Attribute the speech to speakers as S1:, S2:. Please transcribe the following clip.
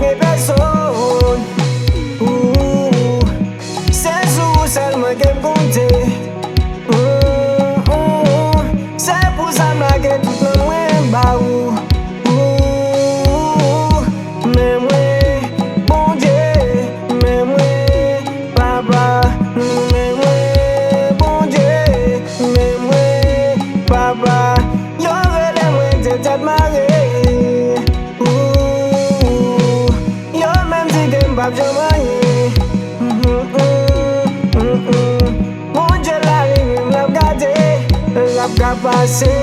S1: ge person. Se sou selman ke mkonte. Se pou sa mlage tout nan mwen ba ou. Men mwen bon Dieu, men mwen papa. Men mwen bon Dieu, men mwen papa. Yo rele mwen te tet mare. Yo men di ke mbap jomanye. Mon Dieu la ri mlap gade, lap ka pase.